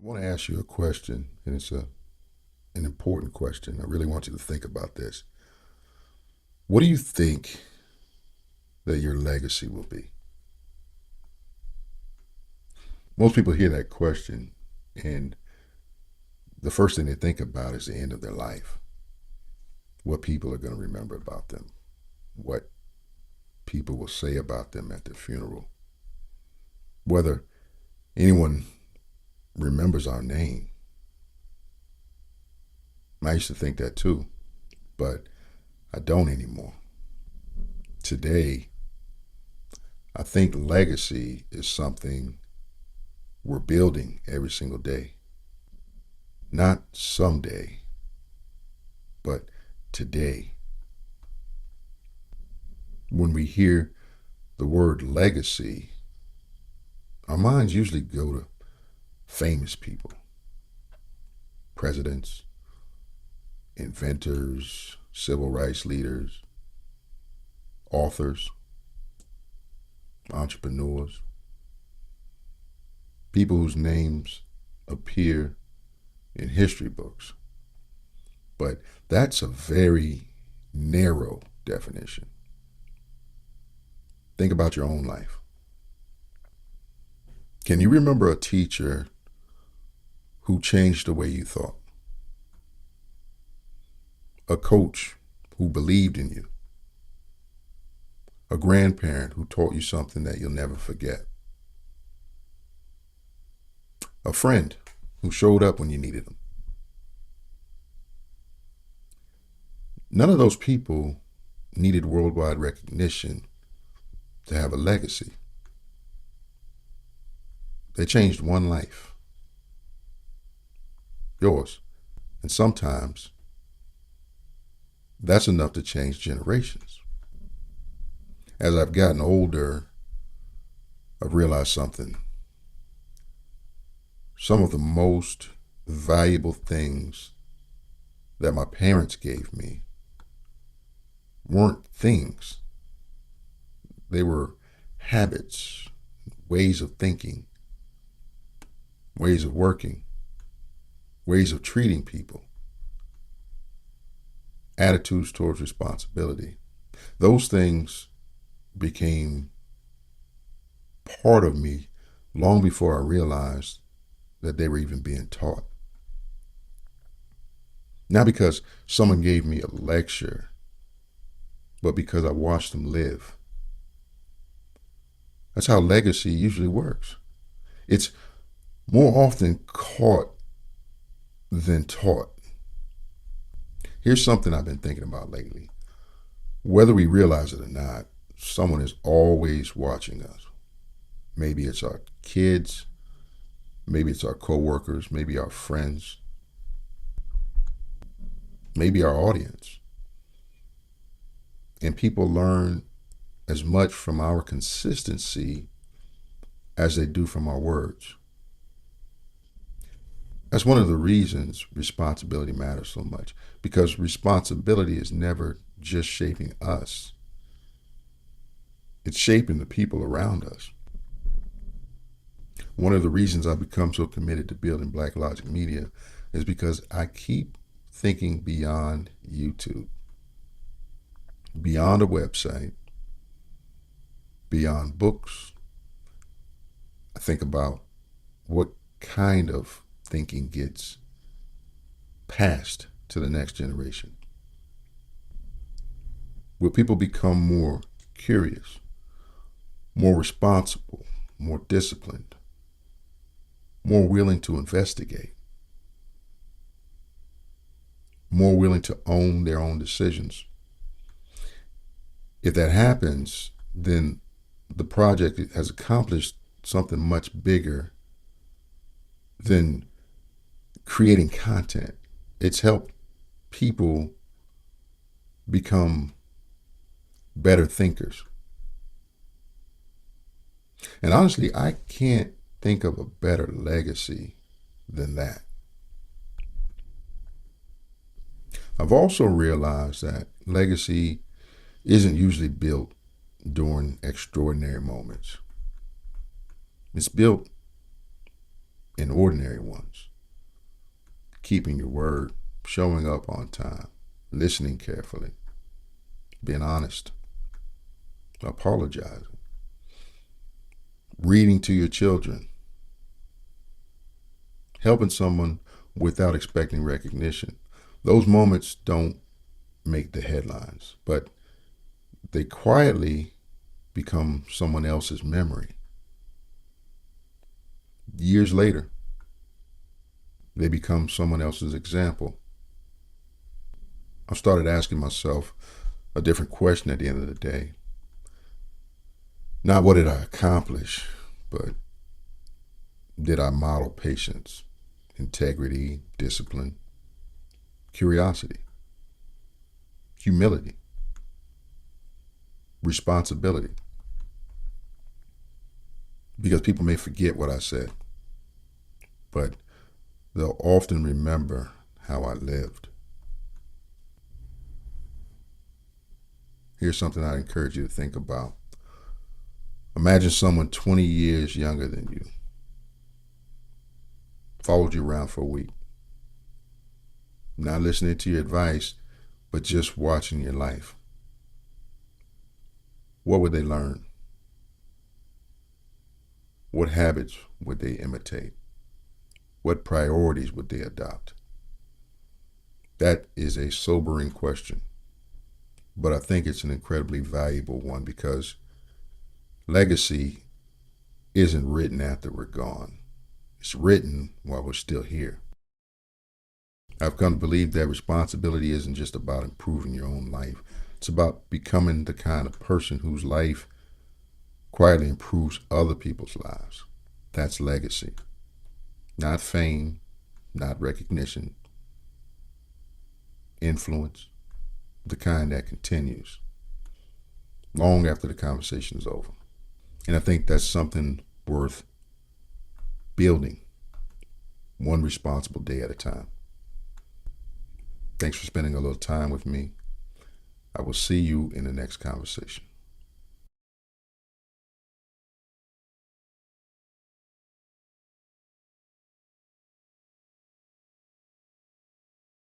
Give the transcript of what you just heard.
I want to ask you a question, and it's an important question. I really want you to think about this. What do you think that your legacy will be? Most people hear that question, and the first thing they think about is the end of their life. What people are going to remember about them, what people will say about them at their funeral, whether anyone remembers our name. I used to think that too, but I don't anymore. Today, I think legacy is something we're building every single day. Not someday, but today. When we hear the word legacy, our minds usually go to famous people, presidents, inventors, civil rights leaders, authors, entrepreneurs, people whose names appear in history books. But that's a very narrow definition. Think about your own life. Can you remember a teacher who changed the way you thought? A coach who believed in you? A grandparent who taught you something that you'll never forget? A friend who showed up when you needed them? None of those people needed worldwide recognition to have a legacy. They changed one life, yours. And sometimes that's enough to change generations. As I've gotten older, I've realized something. Some of the most valuable things that my parents gave me weren't things. They were habits, ways of thinking, ways of working, ways of treating people, attitudes towards responsibility. Those things became part of me long before I realized that they were even being taught. Not because someone gave me a lecture, but because I watched them live. That's how legacy usually works. It's more often caught than taught. Here's something I've been thinking about lately. Whether we realize it or not, someone is always watching us. Maybe it's our kids, maybe it's our coworkers, maybe our friends, maybe our audience. And people learn as much from our consistency as they do from our words. That's one of the reasons responsibility matters so much, because responsibility is never just shaping us, it's shaping the people around us. One of the reasons I've become so committed to building Black Logic Media is because I keep thinking beyond YouTube, beyond a website, beyond books. I think about what kind of thinking gets passed to the next generation. Will people become more curious, more responsible, more disciplined, more willing to investigate, more willing to own their own decisions? If that happens, then the project has accomplished something much bigger than creating content. It's helped people become better thinkers. And honestly, I can't think of a better legacy than that. I've also realized that legacy isn't usually built during extraordinary moments. It's built and ordinary ones. Keeping your word, showing up on time, listening carefully, being honest, apologizing, reading to your children, helping someone without expecting recognition. Those moments don't make the headlines, but they quietly become someone else's memory. Years later, they become someone else's example. I started asking myself a different question at the end of the day. Not what did I accomplish, but did I model patience, integrity, discipline, curiosity, humility, responsibility? Because people may forget what I said, but they'll often remember how I lived. Here's something I'd encourage you to think about. Imagine someone 20 years younger than you followed you around for a week, not listening to your advice, but just watching your life. What would they learn? What habits would they imitate? What priorities would they adopt? That is a sobering question, but I think it's an incredibly valuable one, because legacy isn't written after we're gone. It's written while we're still here. I've come to believe that responsibility isn't just about improving your own life. It's about becoming the kind of person whose life quietly improves other people's lives. That's legacy. Not fame, not recognition. Influence, the kind that continues long after the conversation is over. And I think that's something worth building, one responsible day at a time. Thanks for spending a little time with me. I will see you in the next conversation.